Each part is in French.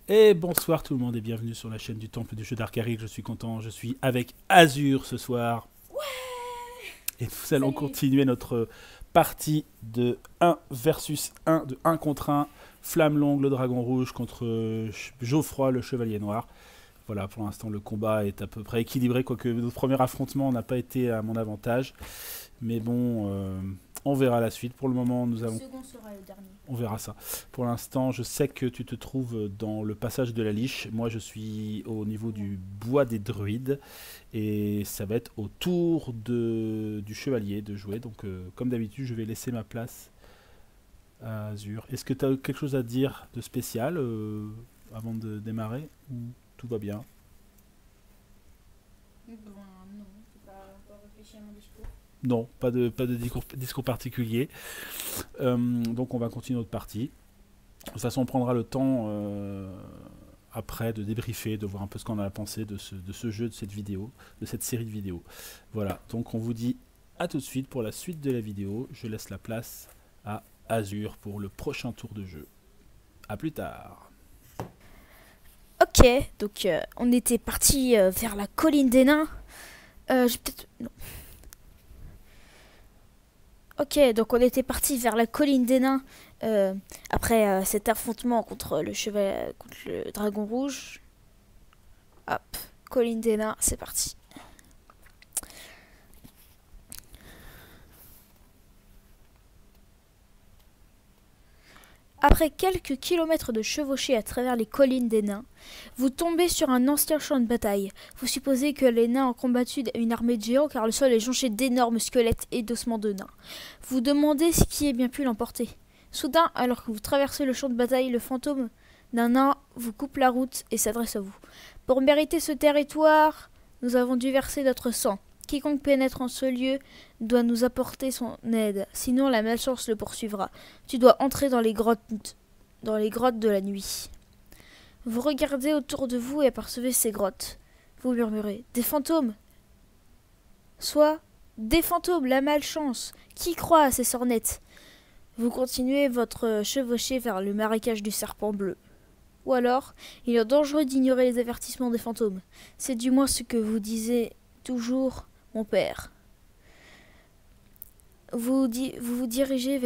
Et bonsoir tout le monde et bienvenue sur la chaîne du Temple du jeu d'Arcaric. Je suis content, je suis avec Azur ce soir. Et nous allons Salut. continuer notre partie de 1 versus 1, de 1 contre 1. Flamme longue, le dragon rouge contre Geoffroy, le chevalier noir. Voilà, pour l'instant le combat est à peu près équilibré, quoique notre premier affrontement n'a pas été à mon avantage. Mais bon, on verra la suite. Pour le moment, nous Le allons... second sera le dernier. On verra ça. Pour l'instant, je sais que tu te trouves dans le passage de la Liche. Moi, je suis au niveau du bois des druides. Et ça va être au tour du chevalier de jouer. Donc, comme d'habitude, je vais laisser ma place à Azur. Est-ce que tu as quelque chose à dire de spécial avant de démarrer ou tout va bien? Ben, non, j'ai pas encore réfléchi à mon discours. Non, pas de discours particulier. Donc, on va continuer notre partie. De toute façon, on prendra le temps après de débriefer, de voir un peu ce qu'on a pensé de ce jeu, de cette vidéo, de cette série de vidéos. Voilà, donc on vous dit à tout de suite pour la suite de la vidéo. Je laisse la place à Azur pour le prochain tour de jeu. A plus tard. Ok, donc on était parti vers la colline des nains. J'ai peut-être. Non. Ok, donc on était parti vers la colline des nains après cet affrontement contre contre le dragon rouge. Hop, colline des nains, c'est parti. Après quelques kilomètres de chevauchée à travers les collines des nains, vous tombez sur un ancien champ de bataille. Vous supposez que les nains ont combattu une armée de géants car le sol est jonché d'énormes squelettes et d'ossements de nains. Vous demandez ce qui a bien pu l'emporter. Soudain, alors que vous traversez le champ de bataille, le fantôme d'un nain vous coupe la route et s'adresse à vous. Pour mériter ce territoire, nous avons dû verser notre sang. Quiconque pénètre en ce lieu doit nous apporter son aide, sinon la malchance le poursuivra. Tu dois entrer dans les grottes de la nuit. Vous regardez autour de vous et apercevez ces grottes. Vous murmurez « Des fantômes !» Soit « Des fantômes, la malchance ! Qui croit à ces sornettes ?» Vous continuez votre chevauchée vers le marécage du serpent bleu. Ou alors, il est dangereux d'ignorer les avertissements des fantômes. C'est du moins ce que vous disiez toujours, mon père. Vous dirigez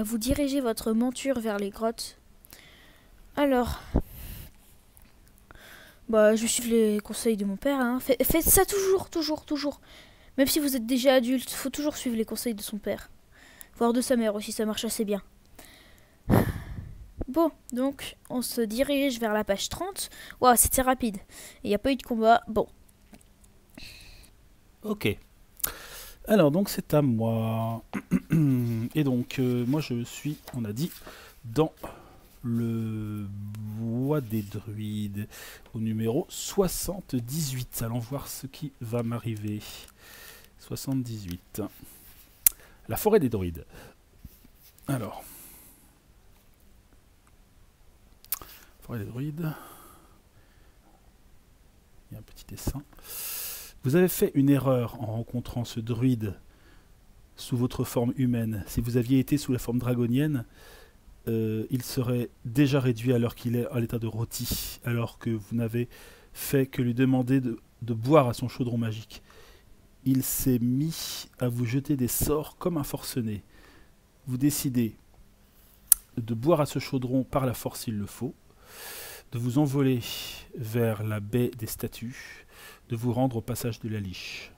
vous dirigez votre monture vers les grottes. Alors, je vais suivre les conseils de mon père. Hein. Faites ça toujours. Même si vous êtes déjà adulte, faut toujours suivre les conseils de son père. Voire de sa mère aussi, ça marche assez bien. Bon, donc, on se dirige vers la page 30. Waouh, c'était rapide. Il n'y a pas eu de combat. Bon. Ok. Alors, donc c'est à moi. Et donc, moi je suis, on a dit, dans le bois des druides au numéro 78. Allons voir ce qui va m'arriver. 78. La forêt des druides. Alors. Forêt des druides. Il y a un petit dessin. Vous avez fait une erreur en rencontrant ce druide sous votre forme humaine. Si vous aviez été sous la forme dragonienne, il serait déjà réduit alors qu'il est à l'état de rôti, alors que vous n'avez fait que lui demander de boire à son chaudron magique. Il s'est mis à vous jeter des sorts comme un forcené. Vous décidez de boire à ce chaudron par la force s'il le faut, de vous envoler vers la baie des statues, de vous rendre au passage de la Liche.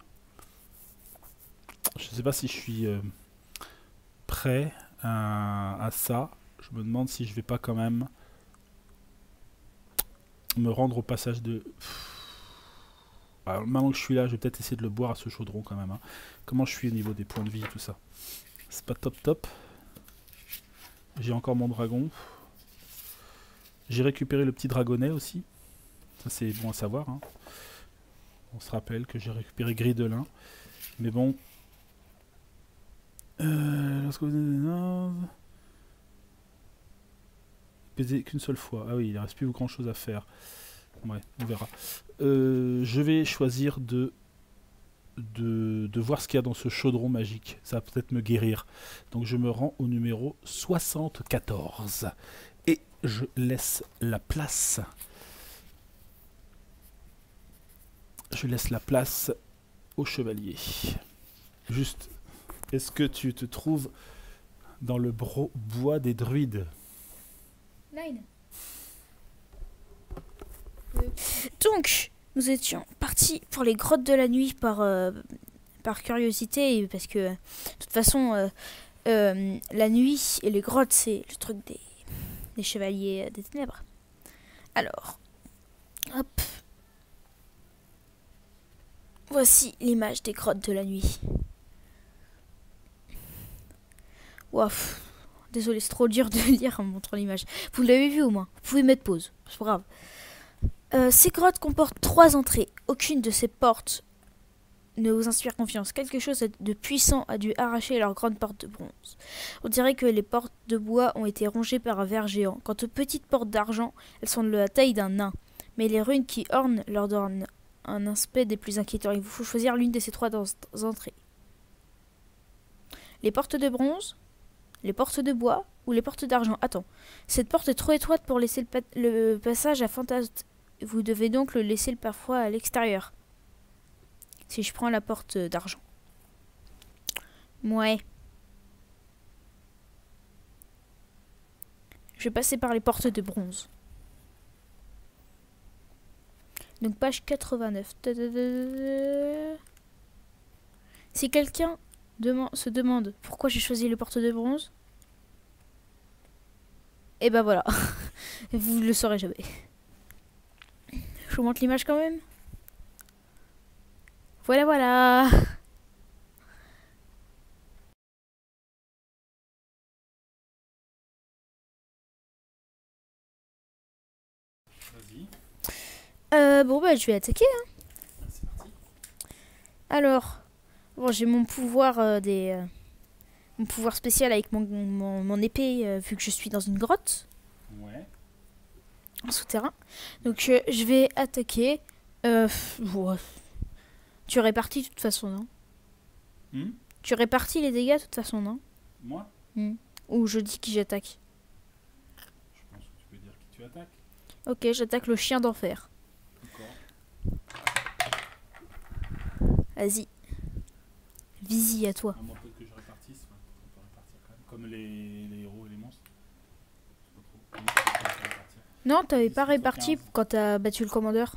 Je ne sais pas si je suis prêt à ça. Je me demande si je vais pas quand même me rendre au passage de... Alors, maintenant que je suis là, je vais peut-être essayer de le boire à ce chaudron quand même. Hein. Comment je suis au niveau des points de vie et tout ça. C'est pas top. J'ai encore mon dragon. J'ai récupéré le petit dragonnet aussi. Ça c'est bon à savoir. Hein. On se rappelle que j'ai récupéré Gridelin. Mais bon... lorsque vous... Pesé qu'une seule fois. Ah oui, il ne reste plus grand chose à faire. Ouais, on verra. Je vais choisir de voir ce qu'il y a dans ce chaudron magique. Ça va peut-être me guérir. Donc je me rends au numéro 74. Et je laisse la place. Je laisse la place au chevalier. Juste, est-ce que tu te trouves dans le bois des druides? 9. Donc, nous étions partis pour les grottes de la nuit par curiosité, et parce que, de toute façon, la nuit et les grottes, c'est le truc des chevaliers des ténèbres. Alors, hop. Voici l'image des grottes de la nuit. Wouah. Désolé, c'est trop dur de lire en montrant l'image. Vous l'avez vu au moins. Vous pouvez mettre pause. C'est pas grave. Ces grottes comportent 3 entrées. Aucune de ces portes ne vous inspire confiance. Quelque chose de puissant a dû arracher leurs grandes portes de bronze. On dirait que les portes de bois ont été rongées par un ver géant. Quant aux petites portes d'argent, elles sont de la taille d'un nain. Mais les runes qui ornent leur donnent un aspect des plus inquiétants. Il vous faut choisir l'une de ces 3 entrées. Les portes de bronze, les portes de bois ou les portes d'argent. Attends, cette porte est trop étroite pour laisser le passage à Fantaste. Vous devez donc le laisser parfois à l'extérieur. Si je prends la porte d'argent. Ouais. Je vais passer par les portes de bronze. Donc page 89. Si quelqu'un se demande pourquoi j'ai choisi les portes de bronze, et ben voilà. Vous le saurez jamais. Je vous montre l'image quand même. Voilà, voilà. Vas-y. Bon bah je vais attaquer. Hein. C'est parti. Alors, bon j'ai mon pouvoir mon pouvoir spécial avec mon épée vu que je suis dans une grotte. Ouais. En souterrain. Donc je vais attaquer. Ouais. Tu répartis de toute façon, non? Tu répartis les dégâts de toute façon, non? Moi? Ou je dis qui j'attaque? Je pense que tu peux dire qui tu attaques. Ok, j'attaque le chien d'enfer. D'accord. Vas-y. Visi à toi. À moins peut-être que je répartisse. Ouais, on peut répartir quand même. Comme les héros et les monstres. Je sais pas trop. Comment tu peux répartir? Non, t'avais 10 pas sur réparti 15. quand t'as battu le commandeur.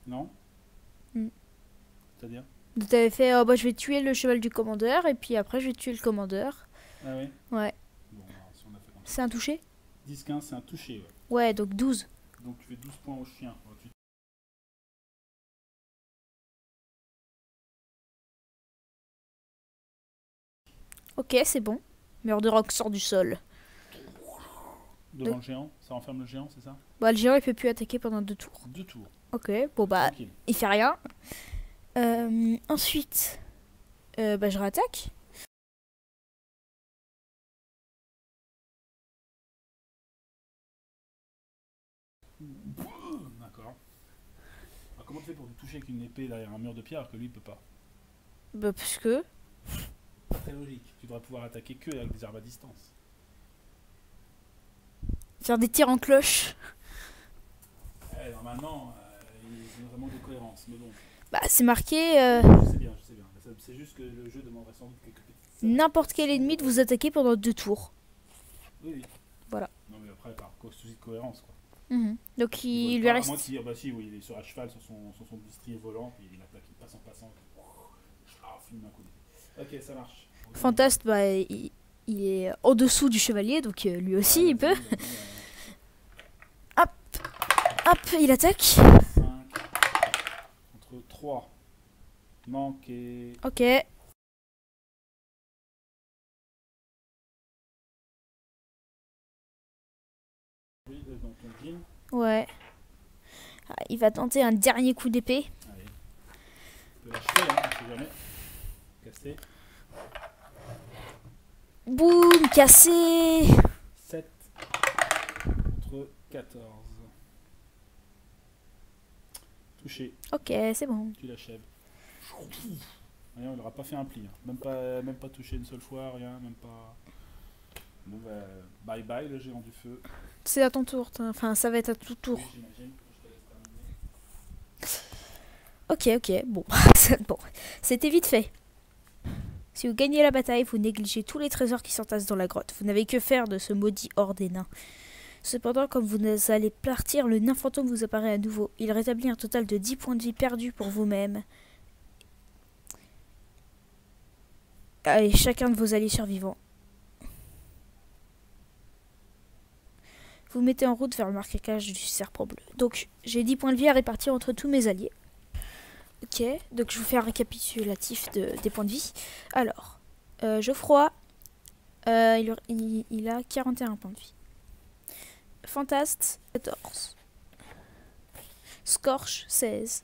Non. Hmm. C'est-à-dire? T'avais fait, oh bah je vais tuer le cheval du commandeur et puis après je vais tuer le commandeur. Ah oui. Ouais. Bon, alors, si on a fait comme ça. C'est un touché? 10-15, c'est un touché. Ouais. Ouais, donc 12. Donc tu fais 12 points au chien. Ouais, Ok, c'est bon. Murderrock sort du sol. devant le géant, ça enferme le géant, c'est ça? Bah le géant il peut plus attaquer pendant 2 tours. 2 tours. Ok, bon bah Tranquille. il fait rien. Ensuite, bah je réattaque. D'accord. Alors, comment tu fais pour te toucher avec une épée derrière un mur de pierre alors que lui il peut pas? Bah parce que... Pas très logique. Tu devrais pouvoir attaquer que avec des armes à distance. Faire des tirs en cloche. Normalement, il y a vraiment de cohérence, mais bon. Bah c'est marqué... Je sais bien, je sais bien. C'est juste que le jeu demanderait sans doute quelques petites... N'importe quel ennemi de vous attaquer pendant 2 tours. Oui, oui. Voilà. Non mais après, par souci de cohérence, quoi. Donc il lui Moi reste... qui dire, bah si, oui, il est sur à cheval, sur son destrier volant, puis il attaque, il passe en passant. Ah, filme un coup d'épée. Ok, ça marche. Fantaste, bah il est en dessous du chevalier, donc lui aussi il peut. Hop, hop, il attaque. 5 contre 3. Manqué. Ok. Oui, dans ton jean. Ouais. Ah, il va tenter un dernier coup d'épée. Allez. Tu peux l'achever, hein, on sait jamais. Cassé. Boum, cassé. 7 contre 14. Touché. Ok, c'est bon. Tu l'achèves. Rien, il n'aura pas fait un pli. Hein. Même pas touché une seule fois, rien, même pas. Bon bah, bye bye le géant du feu. C'est à ton tour. Enfin, ça va être à tout tour. Oui, j'imagine. Je te laisse terminer. Ok, bon. Bon, c'était vite fait. Si vous gagnez la bataille, vous négligez tous les trésors qui s'entassent dans la grotte. Vous n'avez que faire de ce maudit hors des nains. Cependant, comme vous allez partir, le nain fantôme vous apparaît à nouveau. Il rétablit un total de 10 points de vie perdus pour vous-même. Et chacun de vos alliés survivants. Vous mettez en route vers le marécage du serpent bleu. Donc, j'ai 10 points de vie à répartir entre tous mes alliés. Ok, donc je vous fais un récapitulatif des points de vie. Alors, Geoffroy, il a 41 points de vie. Fantaste, 14. Scorch, 16.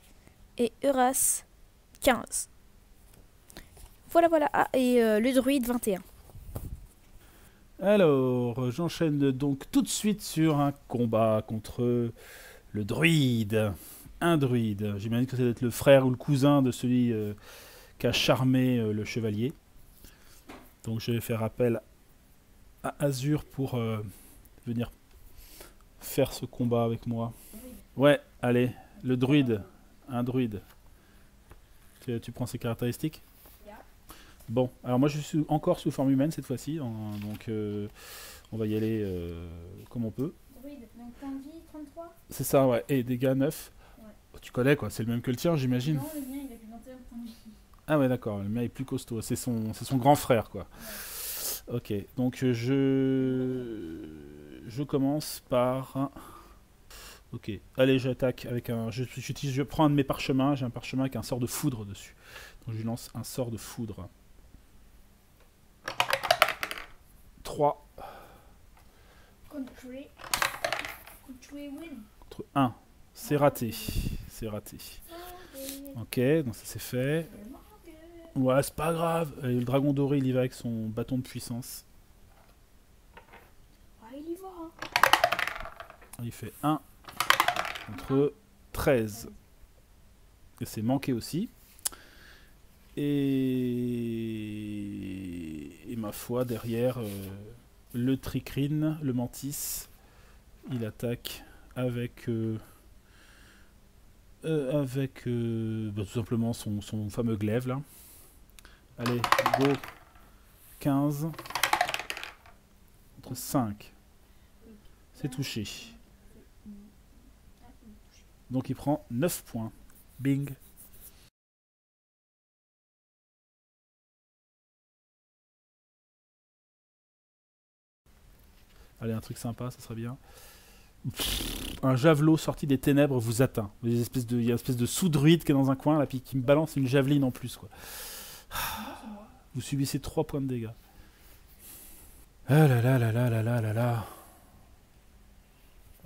Et Euras, 15. Voilà. Ah, et le druide, 21. Alors, j'enchaîne donc tout de suite sur un combat contre le druide. Un druide. J'imagine que ça doit être le frère ou le cousin de celui qui a charmé le chevalier. Donc je vais faire appel à Azur pour venir faire ce combat avec moi. Ouais, allez, le druide. Un druide. Tu prends ses caractéristiques? Bon, alors moi je suis encore sous forme humaine cette fois-ci, donc on va y aller comme on peut. Druide, donc point de vie, 33. C'est ça, ouais, et dégâts 9. Ouais. Tu connais quoi, c'est le même que le tien j'imagine? Non, le mien il a que 21 points de vie. Ah ouais d'accord, le mien est plus costaud, c'est son grand frère quoi. Ouais. Ok, donc je commence par... Ok, allez j'attaque avec un... Je prends un de mes parchemins, j'ai un parchemin avec un sort de foudre dessus. Donc je lui lance un sort de foudre. 3. Contre 1. C'est raté. C'est raté. Ok, donc ça c'est fait. Ouais, c'est pas grave. Et le dragon doré, il y va avec son bâton de puissance. Ah, il y va. Il fait 1 contre 13. Et c'est manqué aussi. Et ma foi, derrière, le tricrine, le mantis, il attaque avec, tout simplement son fameux glaive là. Allez, go. 15 contre 5. C'est touché. Donc il prend 9 points. Bing. Allez, un truc sympa, ça serait bien. Un javelot sorti des ténèbres vous atteint. Il y a une espèce de sous-druide qui est dans un coin, là, puis qui me balance une javeline en plus, quoi. Vous subissez 3 points de dégâts. Ah là là là là là là là là.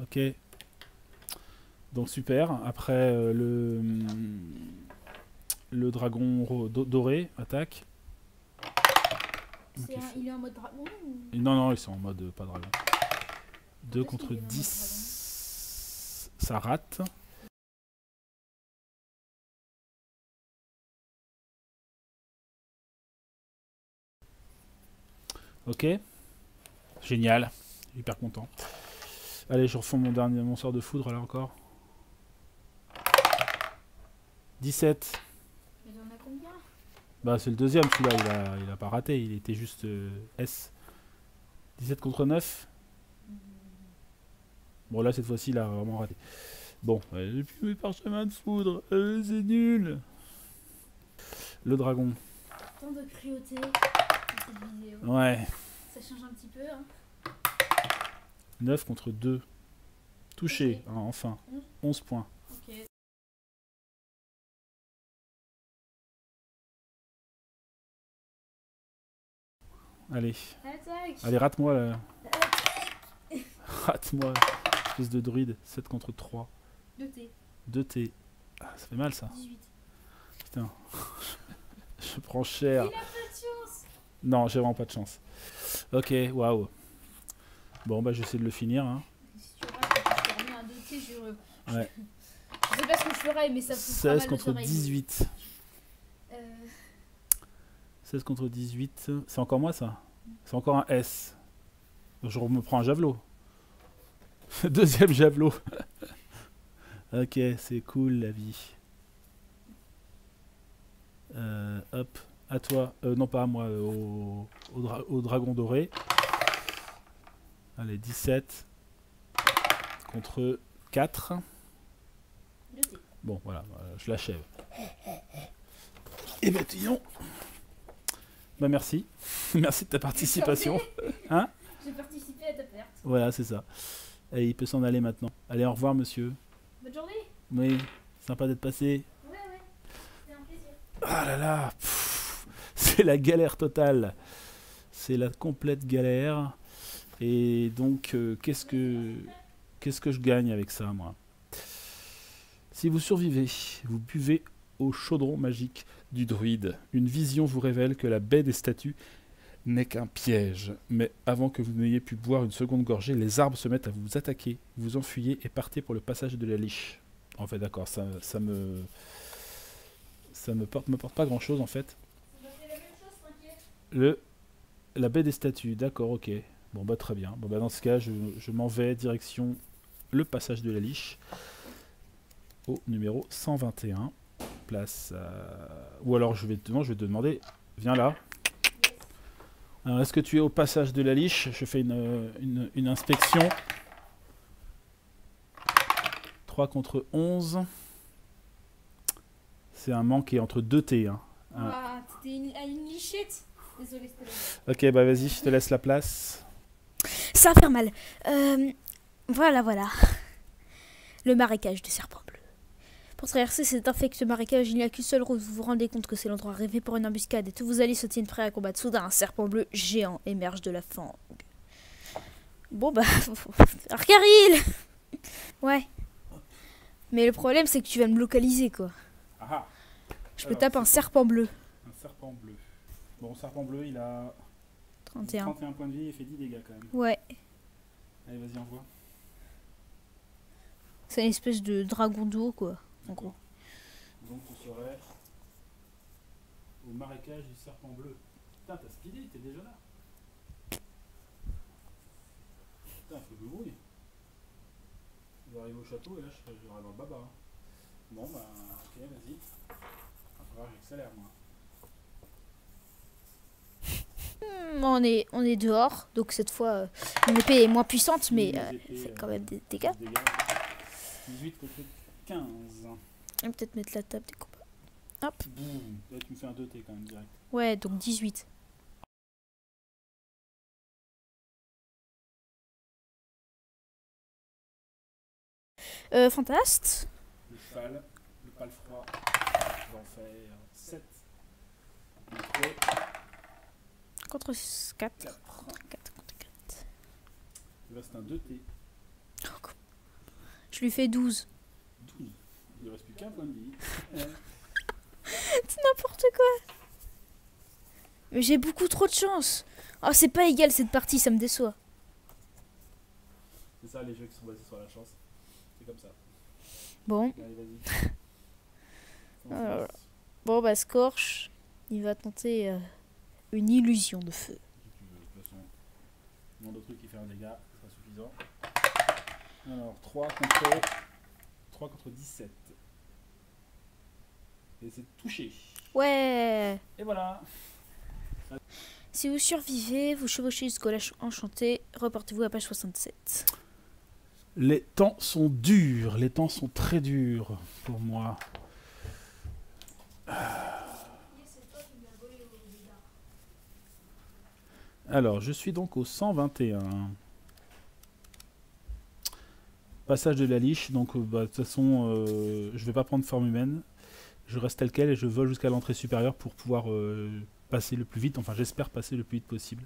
Ok. Donc super. Après, le dragon doré attaque. Il est en mode dragon ou... Non, ils sont en mode pas dragon. 2 contre 10. Ça rate. Ok. Génial. Hyper content. Allez, je refais mon sort de foudre là encore. 17. Mais on a combien? Bah c'est le deuxième celui-là, il a pas raté, il était juste S. 17 contre 9. Bon là cette fois-ci il a vraiment raté. Bon, j'ai plus mes parchemins de foudre, c'est nul. Le dragon. Tant de cruauté dans cette vidéo. Ouais. Ça change un petit peu, hein. 9 contre 2. Touché, Okay. hein, enfin. 11 points. Ok. Allez. Attaque. Allez, rate-moi là. Rate-moi. Espèce de druide. 7 contre 3. 2T. 2T. Ah, ça fait mal ça. 18. Putain. Je prends cher. Il a pas de chance. Non, j'ai vraiment pas de chance. Ok, waouh. Bon, bah j'essaie de le finir. Hein. Si tu rates, je te remets un 2T, Ouais. Je sais pas ce que je ferais, mais ça me 16 contre 18. 16 contre 18. C'est encore moi ça? C'est encore un S. Je me prends un javelot. Deuxième javelot. Ok, c'est cool la vie. Hop, à toi. Non, pas à moi, au dragon doré. Allez, 17 contre 4. Bon, voilà, je l'achève. Et Batillon. Bah merci. Merci de ta participation. Hein? J'ai participé à ta perte. Voilà, c'est ça. Et il peut s'en aller maintenant. Allez, au revoir, monsieur. Bonne journée. Oui, sympa d'être passé. Ouais, c'est un plaisir. Ah là là, c'est la galère totale. C'est la complète galère. Et donc, qu'est-ce que je gagne avec ça, moi? Si vous survivez, vous buvez au chaudron magique du druide. Une vision vous révèle que la baie des statues n'est qu'un piège. Mais avant que vous n'ayez pu boire une seconde gorgée, les arbres se mettent à vous attaquer. Vous enfuyez et partez pour le passage de la liche. En fait, d'accord, ça me porte pas grand chose en fait. La baie des statues, d'accord, ok. Bon bah très bien. Bon bah dans ce cas, je m'en vais direction le passage de la liche au numéro 121. Place ou alors je vais te demander, viens là. Alors est-ce que tu es au passage de la liche? Je fais une inspection. 3 contre 11. C'est un manque entre 2 T. Hein. Ah, t'étais une lichette. Désolé, c'était ok, bah vas-y, je te laisse la place. Ça va faire mal. Voilà. Le marécage du serpent bleu. Pour traverser cet infect marécage, il n'y a qu'une seule route. Vous vous rendez compte que c'est l'endroit rêvé pour une embuscade et tous vos alliés se tiennent prêts à combattre. Soudain, un serpent bleu géant émerge de la fangue. Bon bah... Arcaril. Ouais. Mais le problème, c'est que tu vas me localiser, quoi. Ah. Je peux taper un serpent bleu. Un serpent bleu. Bon, serpent bleu, il a 31 points de vie et fait 10 dégâts quand même. Ouais. Allez, vas-y, envoie. C'est une espèce de dragon d'eau, quoi. En gros. Donc on serait au marécage du serpent bleu. Putain, t'as speedé, t'es déjà là. Putain, faut que je me brouille. Je vais arriver au château et là je serai dans le baba. Bon bah, ok, vas-y. Il va falloir que j'accélère moi. On est dehors, donc cette fois, mon épée est moins puissante, mais fait quand même des dégâts. 18 contre 15. Je vais peut-être mettre la table des combats. Hop. Boum. Là, tu me fais un 2T quand même direct. Ouais, donc 18. Fantaste. Le pâle froid, je vais en faire 7. Contre 4. 4. 4 contre 4. Il reste un 2T. Je lui fais 12. 12. Il ne reste plus qu'un point de vie. C'est n'importe quoi. Mais j'ai beaucoup trop de chance. Oh, c'est pas égal cette partie, ça me déçoit. C'est ça les jeux qui sont basés sur la chance. C'est comme ça. Bon. Allez, vas-y. Bon, bah, Scorch, il va tenter une illusion de feu. Si tu veux, de toute façon, le nombre de trucs qui fait un dégât, ce sera suffisant. Alors, 3 contre 17. Et c'est touché. Ouais. Et voilà. Si vous survivez, vous chevauchez jusqu'au lâche enchanté, reportez-vous à page 67. Les temps sont durs, les temps sont très durs pour moi. Alors, je suis donc au 121. Passage de la liche, donc de toute façon, je vais pas prendre forme humaine. Je reste tel quel et je vole jusqu'à l'entrée supérieure pour pouvoir passer le plus vite. Enfin, j'espère passer le plus vite possible.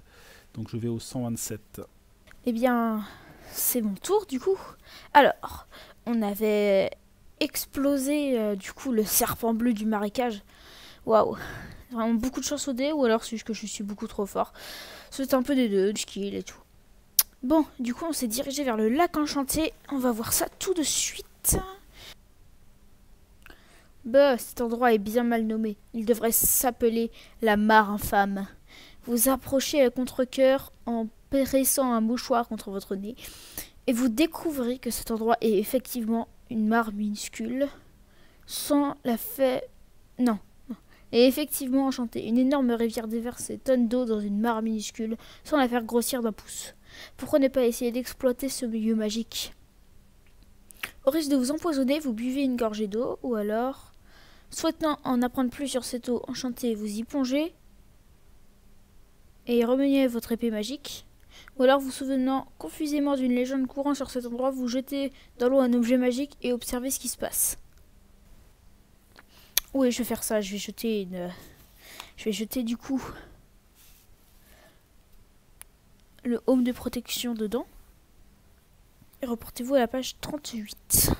Donc, je vais au 127. Eh bien, c'est mon tour du coup. Alors, on avait explosé du coup le serpent bleu du marécage. Waouh, vraiment beaucoup de chance au dé, ou alors c'est juste que je suis beaucoup trop fort. C'est un peu des deux, du skill et tout. Bon, du coup on s'est dirigé vers le lac enchanté. On va voir ça tout de suite. Bah, cet endroit est bien mal nommé. Il devrait s'appeler la mare infâme. Vous approchez à contre-cœur en pressant un mouchoir contre votre nez. Et vous découvrez que cet endroit est effectivement une mare minuscule. Sans la fait... Non. Et effectivement enchanté. Une énorme rivière déverse ses tonnes d'eau dans une mare minuscule sans la faire grossir d'un pouce. Pourquoi ne pas essayer d'exploiter ce milieu magique? Au risque de vous empoisonner, vous buvez une gorgée d'eau, ou alors, souhaitant en apprendre plus sur cette eau enchantée, vous y plongez et remaniez votre épée magique. Ou alors, vous souvenant confusément d'une légende courant sur cet endroit, vous jetez dans l'eau un objet magique et observez ce qui se passe. Oui, je vais faire ça. Je vais jeter du coup le home de protection dedans. Et reportez-vous à la page 38.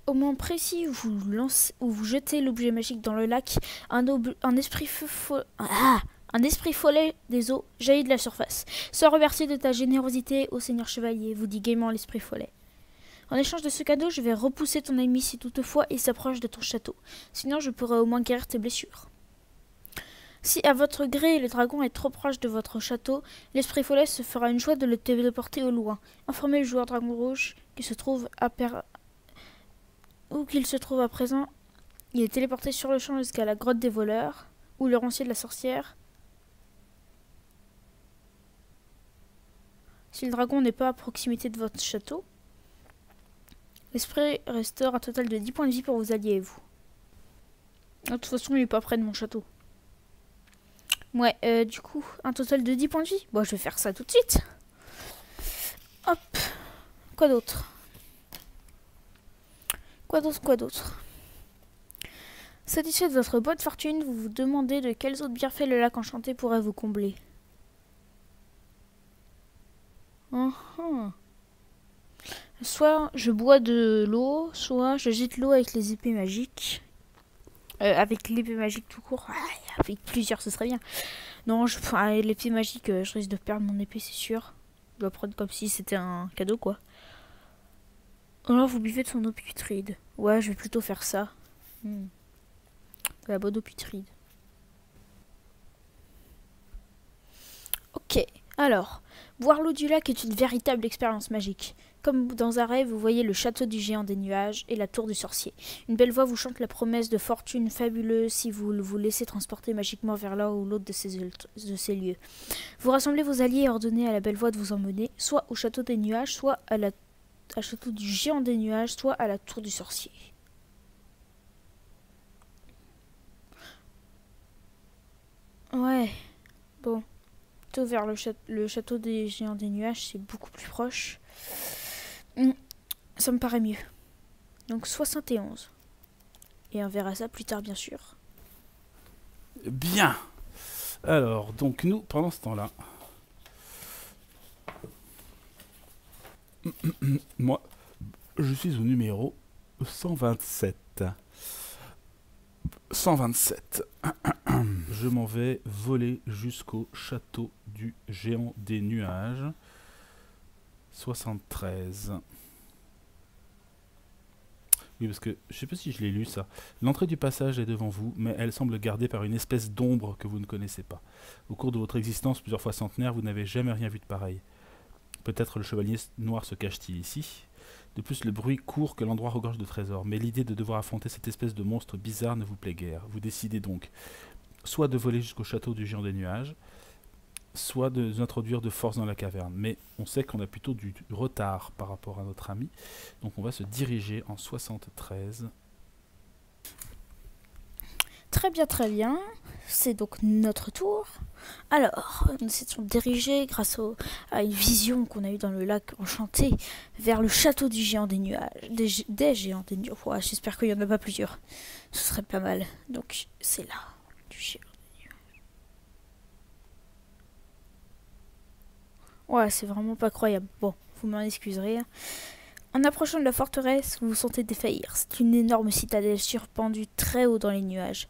Au moment précis où vous jetez l'objet magique dans le lac, un esprit follet des eaux jaillit de la surface. Sois remercié de ta générosité, ô Seigneur Chevalier, vous dit gaiement l'esprit follet. En échange de ce cadeau, je vais repousser ton ennemi si toutefois il s'approche de ton château. Sinon, je pourrai au moins guérir tes blessures. Si à votre gré le dragon est trop proche de votre château, l'esprit follet se fera une joie de le téléporter au loin. Informez le joueur dragon rouge qui se trouve où qu'il se trouve à présent. Il est téléporté sur le champ jusqu'à la grotte des voleurs ou le rancier de la sorcière. Si le dragon n'est pas à proximité de votre château, l'esprit restaure un total de 10 points de vie pour vos alliés et vous. De toute façon, il n'est pas près de mon château. Ouais, du coup, un total de 10 points de vie. Bon, je vais faire ça tout de suite. Hop. Quoi d'autre? Quoi d'autre? Satisfait de votre bonne fortune, vous vous demandez de quels autres bienfaits le lac enchanté pourrait vous combler. Soit je bois de l'eau, soit je jette l'eau avec les épées magiques. Avec l'épée magique tout court. Avec plusieurs, ce serait bien. Non, l'épée magique, je risque de perdre mon épée, c'est sûr. Je dois prendre comme si c'était un cadeau, quoi. Alors, vous buvez de son eau putride. Ouais, je vais plutôt faire ça. De la bonne eau putride. Ok, alors, boire l'eau du lac est une véritable expérience magique. Comme dans un rêve, vous voyez le château du géant des nuages et la tour du sorcier. Une belle voix vous chante la promesse de fortune fabuleuse si vous vous laissez transporter magiquement vers l'un ou l'autre de ces lieux. Vous rassemblez vos alliés et ordonnez à la belle voix de vous emmener, soit au château des nuages, soit à château du géant des nuages, soit à la tour du sorcier. Ouais, bon. Plutôt vers le château des géants des nuages, c'est beaucoup plus proche. Ça me paraît mieux. Donc 71. Et on verra ça plus tard, bien sûr. Bien. Alors, donc nous, pendant ce temps-là... Moi, je suis au numéro 127. 127. Je m'en vais voler jusqu'au château du géant des nuages. 73. Oui, parce que je sais pas si je l'ai lu ça. L'entrée du passage est devant vous, mais elle semble gardée par une espèce d'ombre que vous ne connaissez pas. Au cours de votre existence, plusieurs fois centenaire, vous n'avez jamais rien vu de pareil. Peut-être le chevalier noir se cache-t-il ici. De plus, le bruit court que l'endroit regorge de trésors, mais l'idée de devoir affronter cette espèce de monstre bizarre ne vous plaît guère. Vous décidez donc soit de voler jusqu'au château du géant des nuages, soit de nous introduire de force dans la caverne. Mais on sait qu'on a plutôt du retard par rapport à notre ami, donc on va se diriger en 73. Très bien, très bien. C'est donc notre tour. Alors, nous étions dirigés grâce à une vision qu'on a eue dans le lac enchanté vers le château du géant des nuages. Des géants des nuages. Ouais, j'espère qu'il n'y en a pas plusieurs. Ce serait pas mal. Donc, c'est là, du géant des nuages. Ouais, c'est vraiment pas croyable. Bon, vous m'en excuserez. En approchant de la forteresse, vous vous sentez défaillir. C'est une énorme citadelle surpendue très haut dans les nuages,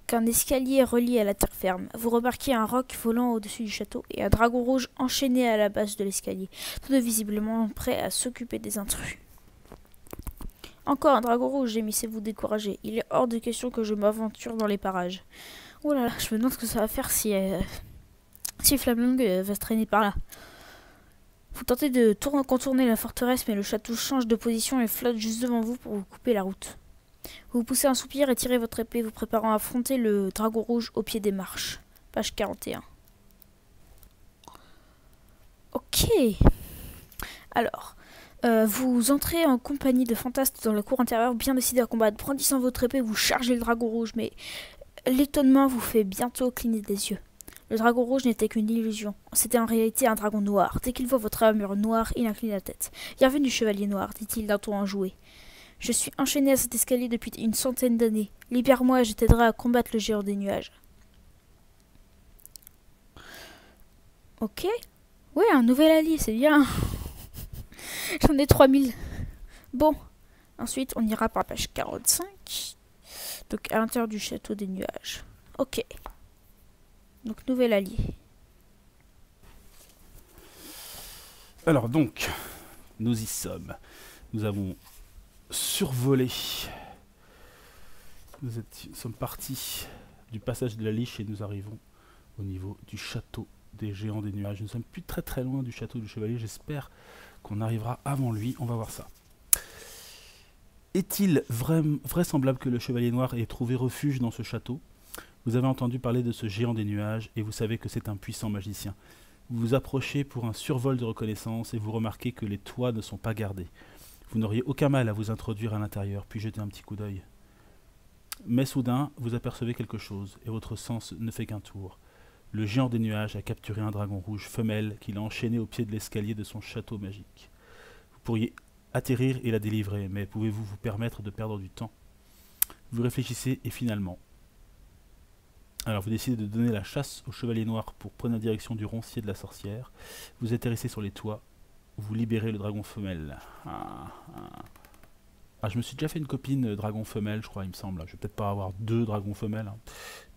qu'un escalier relie à la terre ferme. Vous remarquez un roc volant au-dessus du château et un dragon rouge enchaîné à la base de l'escalier, tous deux visiblement prêts à s'occuper des intrus. Encore un dragon rouge, gémissez-vous découragé. Il est hors de question que je m'aventure dans les parages. Oh là là, je me demande ce que ça va faire si Si Flamling va se traîner par là. Vous tentez de contourner la forteresse, mais le château change de position et flotte juste devant vous pour vous couper la route. Vous poussez un soupir et tirez votre épée, vous préparant à affronter le dragon rouge au pied des marches. Page 41. Ok. Alors, vous entrez en compagnie de fantastes dans la cour intérieure, bien décidé à combattre. Brandissant votre épée, vous chargez le dragon rouge, mais l'étonnement vous fait bientôt cligner des yeux. Le dragon rouge n'était qu'une illusion. C'était en réalité un dragon noir. Dès qu'il voit votre armure noire, il incline la tête. « Bienvenue, chevalier noir, dit-il d'un ton enjoué. Je suis enchaîné à cet escalier depuis une centaine d'années. Libère-moi et je t'aiderai à combattre le géant des nuages. » Ok. Ouais, un nouvel allié, c'est bien. J'en ai 3000. Bon. Ensuite, on ira par page 45. Donc, à l'intérieur du château des nuages. Ok. Donc, nouvel allié. Alors donc, nous y sommes. Nous avons survolé. Nous sommes partis du passage de la Liche et nous arrivons au niveau du château des géants des nuages. Nous sommes plus très loin du château du chevalier. J'espère qu'on arrivera avant lui. On va voir ça. Est-il vraisemblable que le chevalier noir ait trouvé refuge dans ce château? Vous avez entendu parler de ce géant des nuages et vous savez que c'est un puissant magicien. Vous vous approchez pour un survol de reconnaissance et vous remarquez que les toits ne sont pas gardés. Vous n'auriez aucun mal à vous introduire à l'intérieur puis jeter un petit coup d'œil. Mais soudain, vous apercevez quelque chose et votre sens ne fait qu'un tour. Le géant des nuages a capturé un dragon rouge femelle qu'il a enchaîné au pied de l'escalier de son château magique. Vous pourriez atterrir et la délivrer, mais pouvez-vous vous permettre de perdre du temps? Vous réfléchissez et finalement... Alors vous décidez de donner la chasse au chevalier noir pour prendre la direction du roncier de la sorcière. Vous atterrissez sur les toits, vous libérez le dragon femelle. Je me suis déjà fait une copine dragon femelle, je crois, il me semble. Je vais peut-être pas avoir 2 dragons femelles. Hein.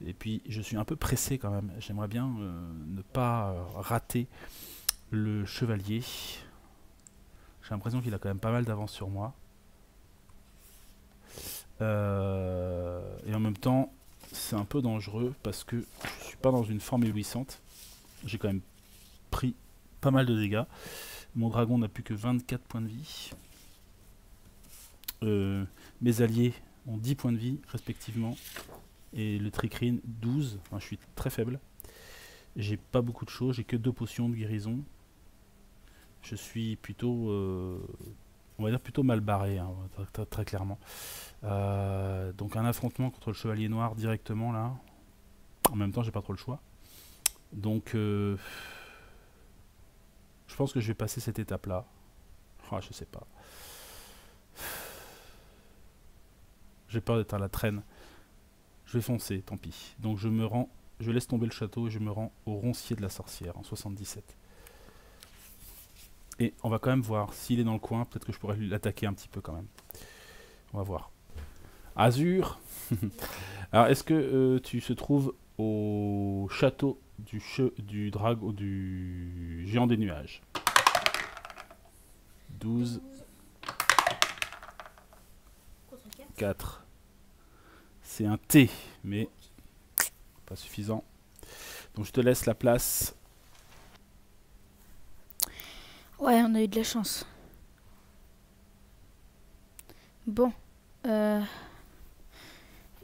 Et puis je suis un peu pressé quand même. J'aimerais bien ne pas rater le chevalier. J'ai l'impression qu'il a quand même pas mal d'avance sur moi. Et en même temps... c'est un peu dangereux parce que je suis pas dans une forme éblouissante. J'ai quand même pris pas mal de dégâts. Mon dragon n'a plus que 24 points de vie. Mes alliés ont 10 points de vie respectivement. Et le Tricrine 12. Enfin, je suis très faible. J'ai pas beaucoup de choses. J'ai que 2 potions de guérison. Je suis plutôt... on va dire plutôt mal barré, hein, très clairement. Donc un affrontement contre le chevalier noir directement là. En même temps j'ai pas trop le choix. Donc je pense que je vais passer cette étape là. Je sais pas. J'ai peur d'être à la traîne. Je vais foncer, tant pis. Donc je laisse tomber le château et je me rends au roncier de la sorcière en 77. Et on va quand même voir s'il est dans le coin. Peut-être que je pourrais l'attaquer un petit peu quand même. On va voir. Azur. Alors, est-ce que tu se trouves au château du géant des nuages? 12. 4. C'est un T, mais pas suffisant. Donc je te laisse la place. Ouais, on a eu de la chance. Bon.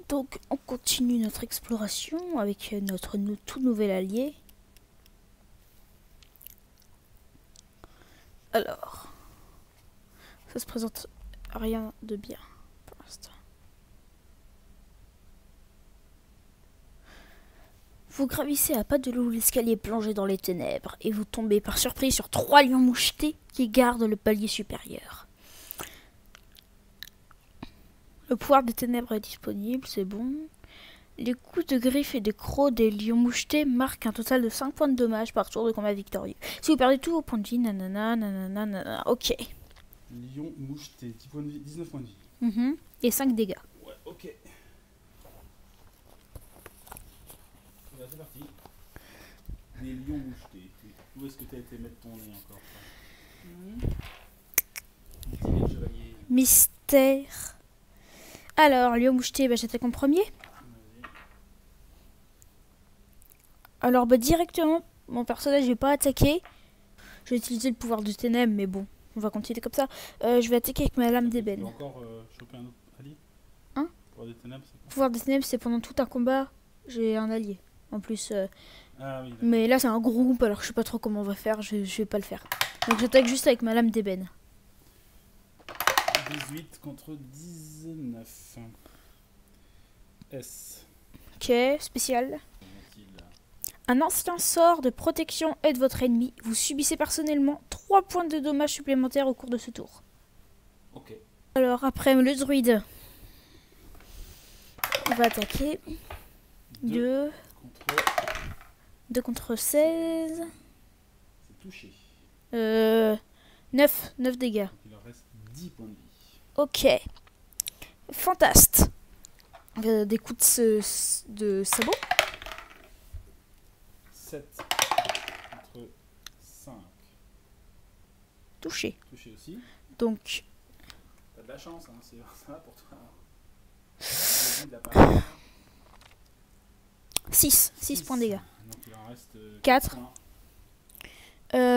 Donc, on continue notre exploration avec notre tout nouvel allié. Alors, ça se présente rien de bien pour l'instant. Vous gravissez à pas de loup l'escalier plongé dans les ténèbres et vous tombez par surprise sur 3 lions mouchetés qui gardent le palier supérieur. Le pouvoir des ténèbres est disponible, c'est bon. Les coups de griffes et de crocs des lions mouchetés marquent un total de 5 points de dommages par tour de combat victorieux. Si vous perdez tous vos points de vie, nanana, nanana, nanana, ok. Lion moucheté, 10 points de vie, 19 points de vie. Et 5 dégâts. Ouais, ok. C'est parti. Des lions mouchetés. Où est-ce que tu as été mettre ton nez encore? Mystère. Alors, lion moucheté, j'attaque en premier. Alors, directement, mon personnage n'est pas attaqué. Je vais utiliser le pouvoir du ténèbres, mais bon, on va continuer comme ça. Je vais attaquer avec ma lame Tu d'ébène. peux encore choper un autre allié? Hein? Pouvoir des ténèbres, c'est quoi? Pouvoir des ténèbres, c'est pendant tout un combat, j'ai un allié. En plus, Ah oui, d'accord. mais là c'est un gros groupe, alors je sais pas trop comment on va faire, je vais pas le faire. Donc j'attaque juste avec ma lame d'ébène. 18 contre 19. S. Ok, spécial. Un ancien sort de protection aide votre ennemi. Vous subissez personnellement 3 points de dommages supplémentaires au cours de ce tour. Ok. Alors après le druide, on va attaquer. 2 contre... contre 16. C'est touché. 9 dégâts. Il en reste 10 points de vie. Ok. Fantaste. Des coups de sabot. 7 contre 5. Touché. Touché aussi. Donc, T'as de la chance, hein, c'est ça pour toi. 6 points de dégâts. Donc il en reste 4. points.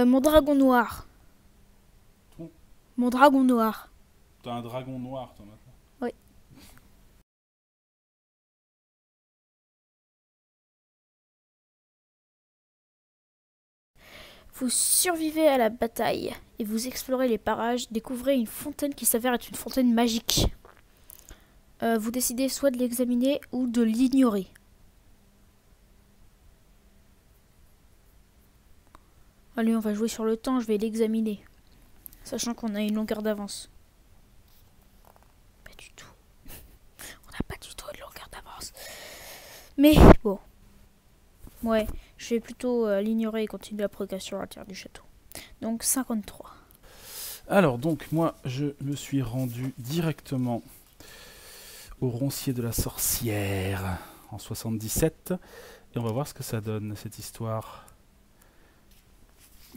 Mon dragon noir. Ton Mon dragon noir. T'as un dragon noir, toi, maintenant. Oui. Vous survivez à la bataille et vous explorez les parages, découvrez une fontaine qui s'avère être une fontaine magique. Vous décidez soit de l'examiner ou de l'ignorer. Allez, on va jouer sur le temps, je vais l'examiner. Sachant qu'on a une longueur d'avance. Pas du tout. On n'a pas du tout de longueur d'avance. Mais bon. Ouais, je vais plutôt l'ignorer et continuer la progression à l'intérieur du château. Donc 53. Alors, donc, moi, je me suis rendu directement au roncier de la sorcière en 77. Et on va voir ce que ça donne, cette histoire.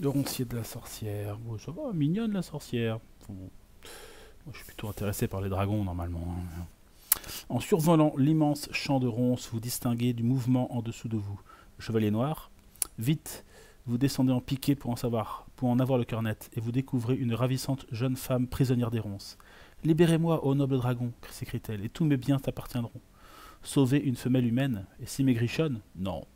Le roncier de la sorcière. Bon, ça va, mignonne la sorcière. Bon, moi, je suis plutôt intéressé par les dragons, normalement. Hein. En survolant l'immense champ de ronces, vous distinguez du mouvement en dessous de vous. Le chevalier noir. Vite, vous descendez en piqué pour en avoir le cœur net, et vous découvrez une ravissante jeune femme prisonnière des ronces. « Libérez-moi, ô noble dragon !» s'écrie-t-elle, « et tous mes biens t'appartiendront. » Sauver une femelle humaine, et si maigrichonne? Non.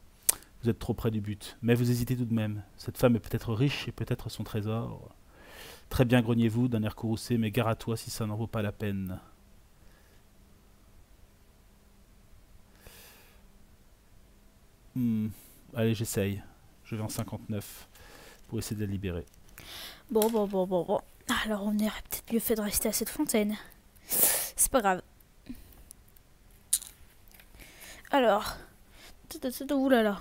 Vous êtes trop près du but, mais vous hésitez tout de même. Cette femme est peut-être riche, et peut-être son trésor. Très bien, grognez-vous, d'un air courroucé, mais gare à toi si ça n'en vaut pas la peine. Allez, j'essaye. Je vais en 59 pour essayer de la libérer. Bon. Alors on aurait peut-être mieux fait de rester à cette fontaine. C'est pas grave. Alors. Oulala.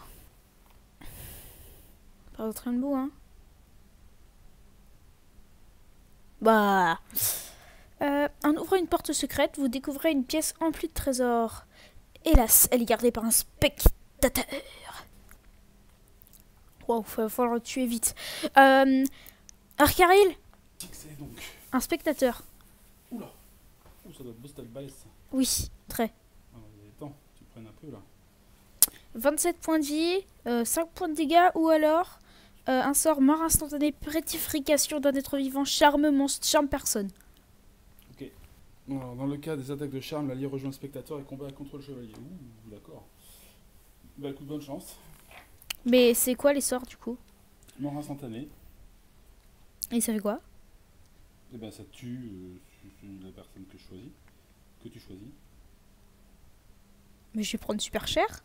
Pas de train de bout, hein. Bah. En ouvrant une porte secrète, vous découvrez une pièce emplie de trésors. Hélas, elle est gardée par un spectateur. Wow, va falloir le tuer vite. Arcaril, C'est donc. un spectateur. Oula. Ça doit booster le balèze, ça. Oui, très. Ah, il est temps, tu prennes un peu là. 27 points de vie, 5 points de dégâts ou alors un sort mort instantané, pétrification d'un être vivant, charme monstre, charme personne. Ok. Alors, dans le cas des attaques de charme, l'allié rejoint le spectateur et combat contre le chevalier. Ouh, d'accord. Bah écoute, bonne chance. Mais c'est quoi les sorts du coup? Mort instantané. Et ça fait quoi? Et ben ça tue la personne que tu choisis. Mais je vais prendre super cher.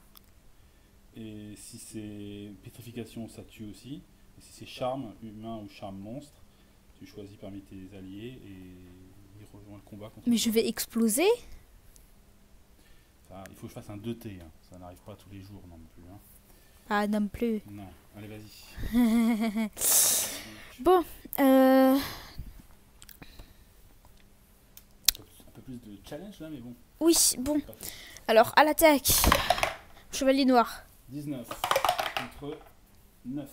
Et si c'est pétrification, ça tue aussi. Et si c'est charme humain ou charme monstre, tu choisis parmi tes alliés et il rejoint le combat contre. Mais je vais exploser. Ça, il faut que je fasse un 2T, hein. Ça n'arrive pas tous les jours non plus. Hein. Ah non plus. Non, allez vas-y. Bon, Un peu plus de challenge là, mais bon. oui, bon. Alors à l'attaque. Chevalier noir. 19 contre 9.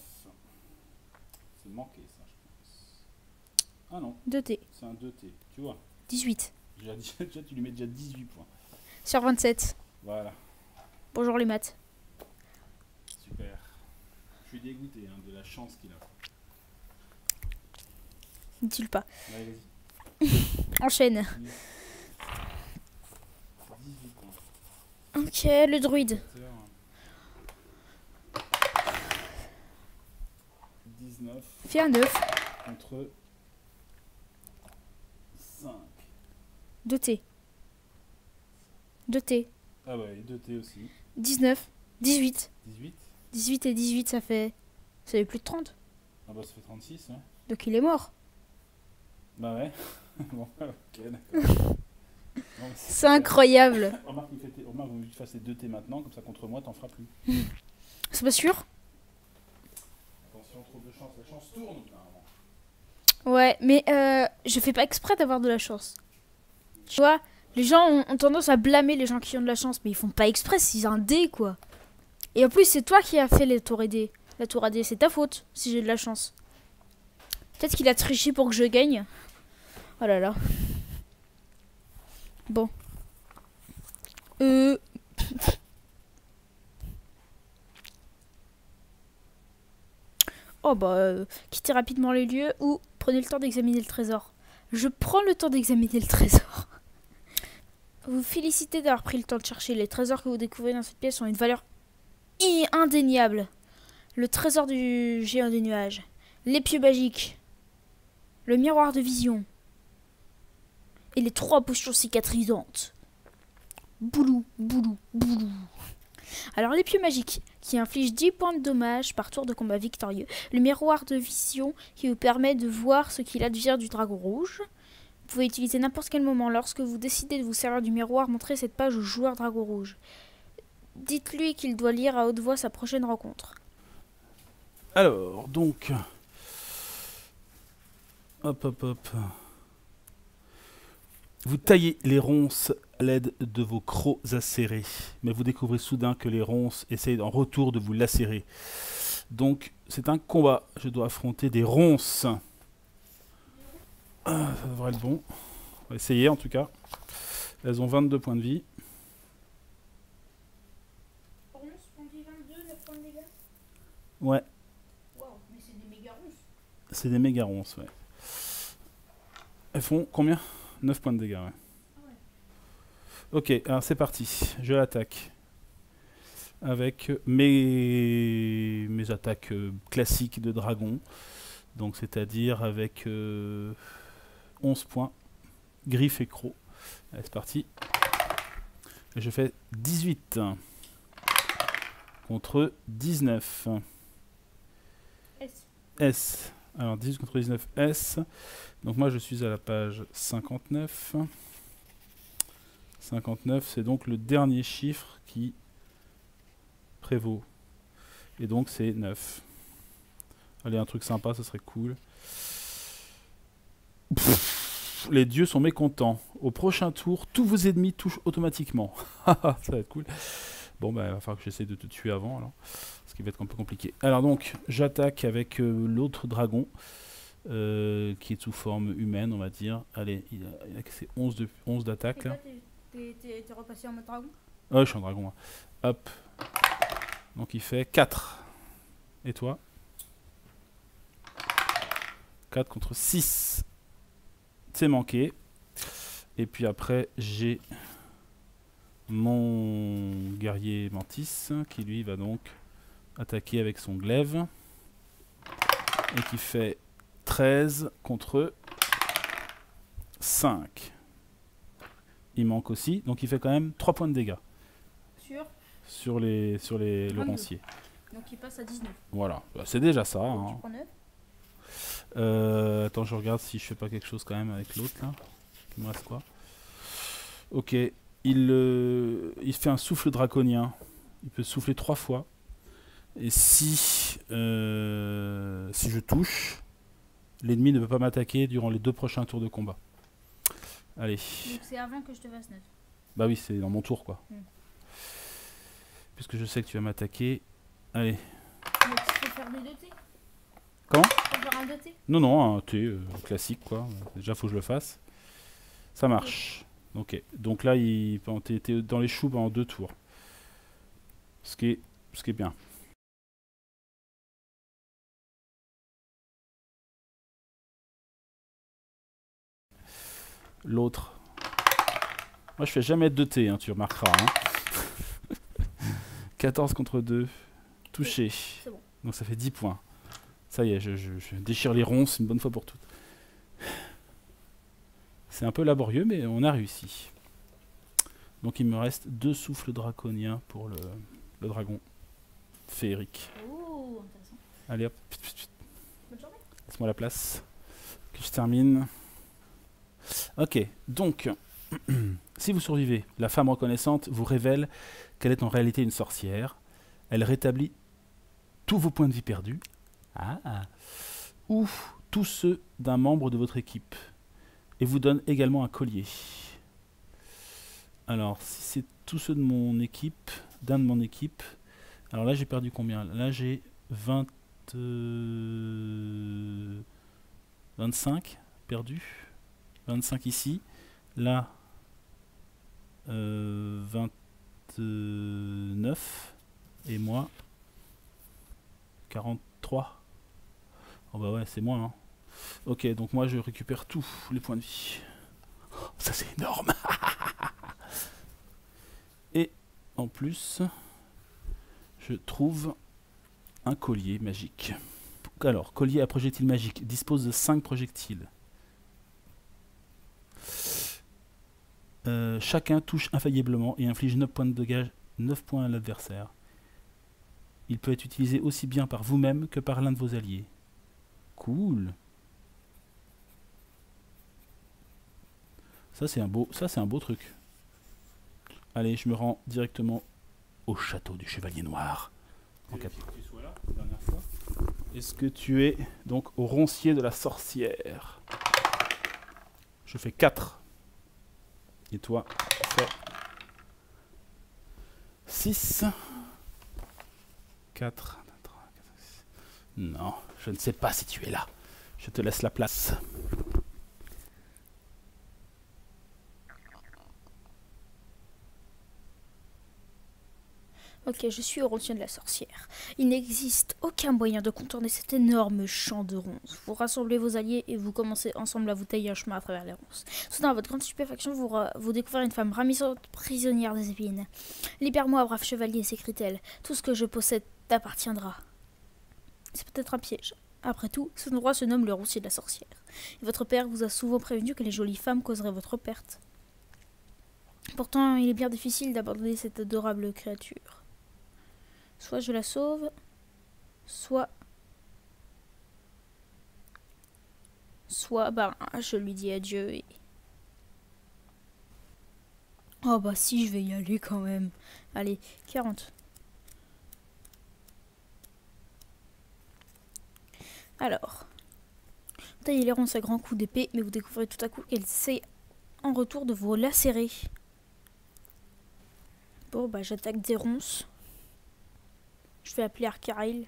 C'est manqué ça, je pense. Ah non, 2T. c'est un 2T, tu vois. 18. Déjà, tu lui mets déjà 18 points. Sur 27. Voilà, Bonjour les maths. super. suis dégoûté hein, de la chance qu'il a. Dis-le pas. Allez, vas-y. Enchaîne. 18 points. Ok, le druide. 19 Fais un 9. contre 5. 2T. 2T. Ah ouais, 2T aussi. 19. 18. 18. 18 et 18, ça fait plus de 30. Ah bah ça fait 36, ouais. Donc il est mort. Bah ouais. Bon, ok, d'accord. Non, C'est incroyable. Remarque que tu fasses les 2T maintenant, comme ça contre moi, t'en feras plus. C'est pas sûr? Attention, trop de chance, la chance tourne. Normalement. Ouais, mais je fais pas exprès d'avoir de la chance. Tu vois, les gens ont tendance à blâmer les gens qui ont de la chance, mais ils font pas exprès, c'est un dé quoi. Et en plus, c'est toi qui as fait les tours AD. La tour AD, c'est ta faute si j'ai de la chance. Peut-être qu'il a triché pour que je gagne. Oh là là. Bon. Oh bah, quittez rapidement les lieux ou prenez le temps d'examiner le trésor. Je prends le temps d'examiner le trésor. Vous félicitez d'avoir pris le temps de chercher. Les trésors que vous découvrez dans cette pièce ont une valeur indéniable. Le trésor du géant des nuages. L'épieu magique. Le miroir de vision. Et les 3 potions cicatrisantes. Boulou, boulou, boulou. Alors l'épieu magique qui inflige 10 points de dommage par tour de combat victorieux. Le miroir de vision qui vous permet de voir ce qu'il advient du dragon rouge. Vous pouvez utiliser n'importe quel moment. Lorsque vous décidez de vous servir du miroir, montrez cette page au joueur dragon rouge. Dites-lui qu'il doit lire à haute voix sa prochaine rencontre. Alors, donc... Hop, hop, hop. Vous taillez les ronces à l'aide de vos crocs acérés. Mais vous découvrez soudain que les ronces essayent en retour de vous lacérer. Donc, c'est un combat. Je dois affronter des ronces. Ah, ça devrait être bon. On va essayer en tout cas. Elles ont 22 points de vie. Ouais. Wow, mais c'est des méga ronces. C'est des méga ronces, ouais. Elles font combien? 9 points de dégâts, ouais. Ah ouais. Ok, alors c'est parti. Je l'attaque. Avec mes attaques classiques de dragon. Donc c'est-à-dire avec 11 points. Griffe et croc. Allez, c'est parti. Et je fais 18. Contre 19. S. Alors 18 contre 19 S. Donc moi je suis à la page 59. 59, c'est donc le dernier chiffre qui prévaut. Et donc c'est 9. Allez, un truc sympa, ça serait cool. Pff, les dieux sont mécontents. Au prochain tour, tous vos ennemis touchent automatiquement. Ça va être cool. Bon, bah, il va falloir que j'essaie de te tuer avant, alors. Ce qui va être un peu compliqué. Alors donc, j'attaque avec l'autre dragon, qui est sous forme humaine, on va dire. Allez, il a cassé 11 d'attaque, là. T'es repassé en mode dragon? Ouais, je suis un dragon, là. Hop. Donc il fait 4. Et toi? 4 contre 6. C'est manqué. Et puis après, j'ai mon guerrier Mantis qui lui va donc attaquer avec son glaive. Et qui fait 13 contre 5. Il manque aussi, donc il fait quand même 3 points de dégâts. Sur les lauranciers. Donc il passe à 19. Voilà, bah, c'est déjà ça. Tu Hein. prends 9. Attends, je regarde si je fais pas quelque chose quand même avec l'autre là. Il me reste quoi? Ok, il fait un souffle draconien. Il peut souffler 3 fois. Et si je touche, l'ennemi ne peut pas m'attaquer durant les 2 prochains tours de combat. Allez. Donc c'est avant que je te fasse 9. Bah oui, c'est dans mon tour quoi. Puisque je sais que tu vas m'attaquer. Allez. Mais tu peux faire des 2T. Comment? Tu peux faire un 2T. Non, un T classique quoi. Déjà faut que je le fasse. Ça marche. Ok. Donc là, t'es dans les choux pendant 2 tours. Ce qui est bien. L'autre. Moi, je fais jamais 2T, hein, tu remarqueras. Hein. 14 contre 2. Touché. C'est bon. Donc ça fait 10 points. Ça y est, je déchire les ronces une bonne fois pour toutes. C'est un peu laborieux, mais on a réussi. Donc il me reste 2 souffles draconiens pour le dragon féerique. Oh, intéressant. Allez hop. Bonne journée. Laisse-moi la place. Que je termine. Ok, donc, si vous survivez, la femme reconnaissante vous révèle qu'elle est en réalité une sorcière. Elle rétablit tous vos points de vie perdus. Ou tous ceux d'un membre de votre équipe. Et vous donne également un collier. Alors, si c'est tous ceux de mon équipe, d'un de mon équipe, alors là j'ai perdu combien? Là j'ai 25 perdu. 25 ici. Là, 29. Et moi, 43. Oh bah ouais, c'est moi. Hein. Ok, donc moi je récupère tous les points de vie. Oh, ça c'est énorme. Et en plus, je trouve un collier magique. Alors, collier à projectile magique. Dispose de 5 projectiles. Chacun touche infailliblement et inflige 9 points de dégâts, 9 points à l'adversaire. Il peut être utilisé aussi bien par vous-même que par l'un de vos alliés. Cool. Ça c'est un beau truc. Allez, je me rends directement au château du Chevalier Noir. Est-ce que tu es donc au roncier de la sorcière? Je fais 4. Et toi, tu fais 6. 4. Non, je ne sais pas si tu es là. Je te laisse la place. Ok, je suis au roncier de la sorcière. Il n'existe aucun moyen de contourner cet énorme champ de ronces. Vous rassemblez vos alliés et vous commencez ensemble à vous tailler un chemin à travers les ronces. Soudain, à votre grande stupéfaction, vous découvrez une femme ravissante, prisonnière des épines. Libère-moi, brave chevalier, s'écrie-t-elle. Tout ce que je possède t'appartiendra. C'est peut-être un piège. Après tout, cet endroit se nomme le roncier de la sorcière. Et votre père vous a souvent prévenu que les jolies femmes causeraient votre perte. Pourtant, il est bien difficile d'abandonner cette adorable créature. Soit je la sauve, soit ben, je lui dis adieu et... Oh bah si, je vais y aller quand même. Allez, 40. Alors, taillez les ronces à grands coups d'épée, mais vous découvrez tout à coup qu'elle essaie en retour de vous lacérer. Bon bah j'attaque des ronces. Je vais appeler Arcarail.